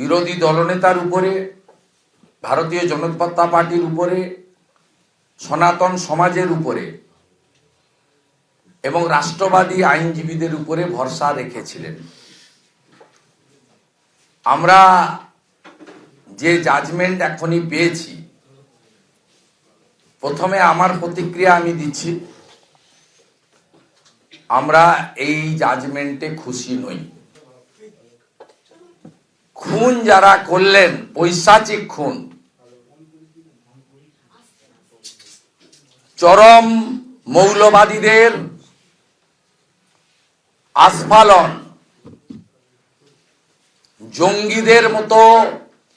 বিরোধী দলনেতার উপরে, ভারতীয় জনতা পার্টির উপরে, সনাতন সমাজের উপরে এবং রাষ্ট্রবাদী আইনজীবীদের উপরে ভরসা রেখেছিলেন। আমরা যে জাজমেন্ট এখনই পেয়েছি, প্রথমে আমার প্রতিক্রিয়া আমি দিচ্ছি, আমরা এই জাজমেন্টে খুশি নই। খুন যারা করলেন, পৈশাচিক খুন, চরম মৌলবাদীদের আস্ফালন, জঙ্গিদের মতো,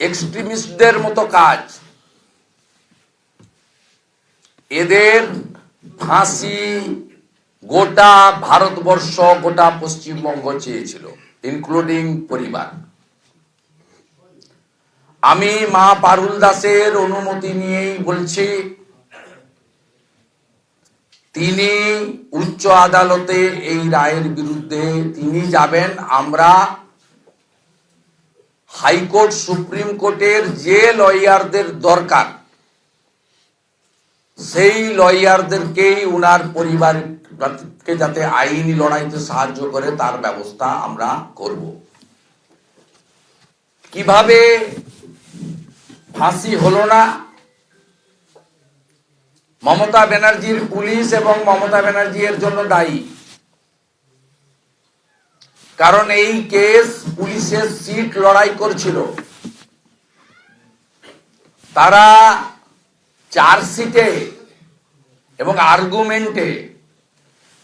এক্সট্রিমিস্টদের মতো কাজ, এদের ফাঁসি গোটা ভারতবর্ষ, গোটা পশ্চিমবঙ্গ চেয়েছিল, ইনক্লুডিং পরিবার। আমি মা পারুল দাসের অনুমতি নিয়েই বলছি, তিনি উচ্চ আদালতে এই রায়ের বিরুদ্ধে তিনি যাবেন। আমরা হাইকোর্ট, সুপ্রিম কোর্টের যে লয়ারদের দরকার, সেই লয়ারদেরকেই উনার পরিবারকে যাতে আইনি লড়াইতে সাহায্য করে তার ব্যবস্থা আমরা করব। কিভাবে ফাঁসি হলো না? মমতা ব্যানার্জির পুলিশ এবং মমতা ব্যানার্জি এর জন্য দায়ী। কারণ এই কেস পুলিশের সিট লড়াই করছিল, তারা চার্জশিটে এবং আর্গুমেন্টে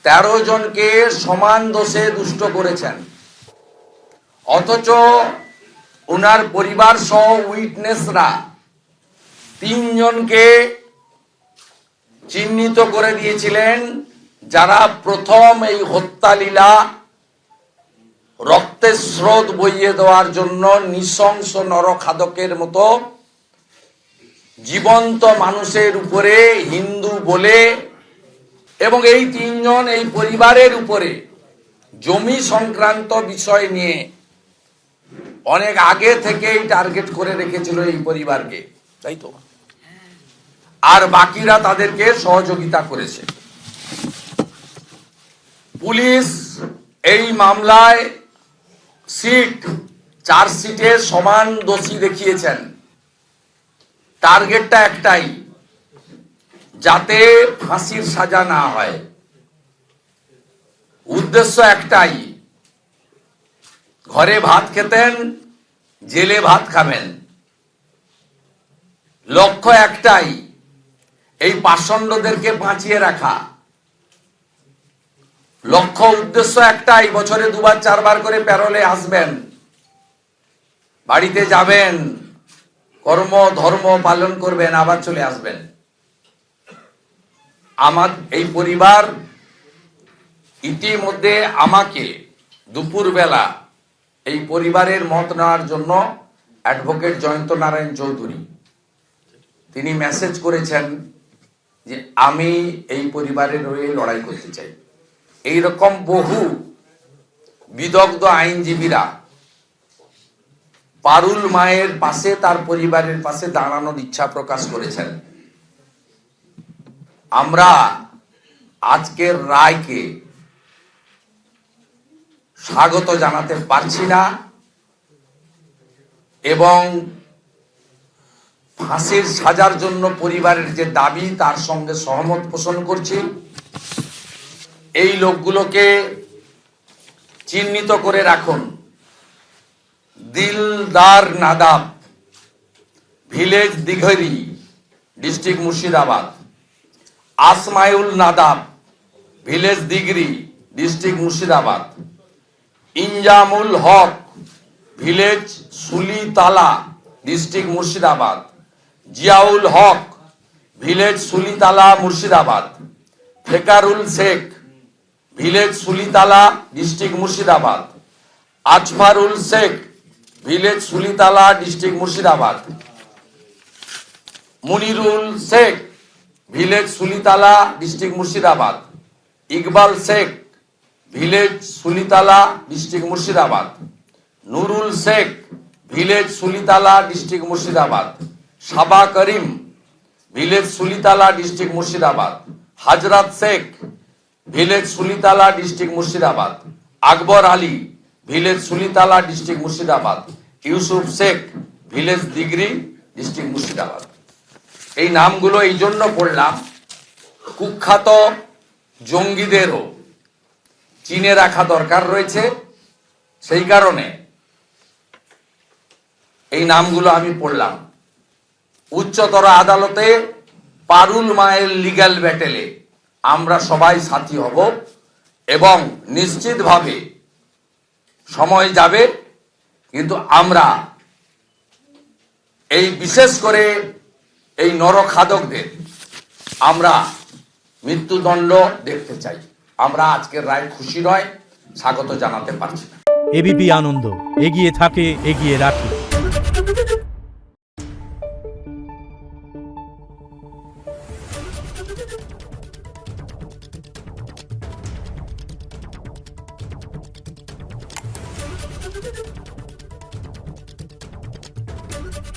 13 জনকে সমান দোষে দুষ্ট করেছেন, অথচ ওনার পরিবার সহ উইটনেসরা 3 জনকে চিহ্নিত করে দিয়েছিলেন, যারা প্রথম এই হত্যালীলা রক্তের স্রোত বইয়ে দেওয়ার জন্য নৃশংস নরখাদকের মতো জীবন্ত মানুষের উপরে হিন্দু বলে, এবং এই 3 জন এই পরিবারের উপরে জমি সংক্রান্ত বিষয় নিয়ে অনেক আগে থেকেই টার্গেট করে রেখেছিল এই পরিবারকে, তাই তো? আর বাকিরা তাদেরকে সহযোগিতা করেছে। পুলিশ এই মামলায় চার্জশিটে সমান দোষী দেখিয়েছেন। টার্গেটটা একটাই, যাতে ফাঁসির সাজা না হয়। উদ্দেশ্য একটাই, ঘরে ভাত খেতেন, জেলে ভাত খাবেন। লক্ষ্য একটাই, এই পাষণ্ডদেরকে বাঁচিয়ে রাখা। লক্ষ্য উদ্দেশ্য একটাই, বছরে 2বার 4বার করে প্যারোলে আসবেন, বাড়িতে যাবেন, কর্ম ধর্ম পালন করবেন, আবার চলে আসবেন। আমার এই পরিবার ইতিমধ্যে আমাকে দুপুরবেলা এই পরিবারের মত নেওয়ার জন্য অ্যাডভোকেট জয়ন্ত নারায়ণ চৌধুরী তিনি মেসেজ করেছেন যে আমি এই পরিবারের হয়ে লড়াই করতে চাই। এইরকম বহু বিদগ্ধ আইনজীবীরা পারুল মায়ের পাশে, তার পরিবারের পাশে দাঁড়ানোর ইচ্ছা প্রকাশ করেছেন। আমরা আজকের রায়কে স্বাগত জানাতে পারছি না এবং ফাঁসির সাজার জন্য পরিবারের যে দাবি তার সঙ্গে সহমত পোষণ করছি। এই লোকগুলোকে চিহ্নিত করে রাখুন। Dildar Nadab, village Dighri, district Murshidabad. Asmaul Nadab, village Digri, district Murshidabad. Injamul Haq, village Sulitala, district Murshidabad. Ziaul Haq, village Sulitala, Murshidabad. Fekarul Sheikh, village Sulitala, district Murshidabad. Azfarul Sheikh, village Sulitala, district Murshidabad. Munirul Sheikh, village Sulitala, district Murshidabad. Iqbal Sheikh, village Sulitala, district Murshidabad. Nurul Sheikh, village Sulitala, district Murshidabad. Saba Karim, village Sulitala, district Murshidabad. Hazrat Sheikh, village Sulitala, district Murshidabad. Akbar Ali, village Sulitala, district Murshidabad. Yusuf Sheikh, village Digri, district Murshidabad. এই নামগুলো এই জন্য পড়লাম, কুখ্যাত জঙ্গিদেরও চিনে রাখা দরকার রয়েছে, সেই কারণে এই নামগুলো আমি পড়লাম। উচ্চতর আদালতে পারুল মায়ের লিগ্যাল ব্যাটেলে আমরা সবাই সাথী হব এবং নিশ্চিতভাবে সময় যাবে, কিন্তু আমরা এই বিশেষ করে এই নরখাদকদের আমরা মৃত্যুদণ্ড দেখতে চাই। আমরা আজকের রায় খুশি নয়, স্বাগত জানাতে পারছি না। এবিপি আনন্দ, এগিয়ে থাকে, এগিয়ে রাখে।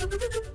Thank you.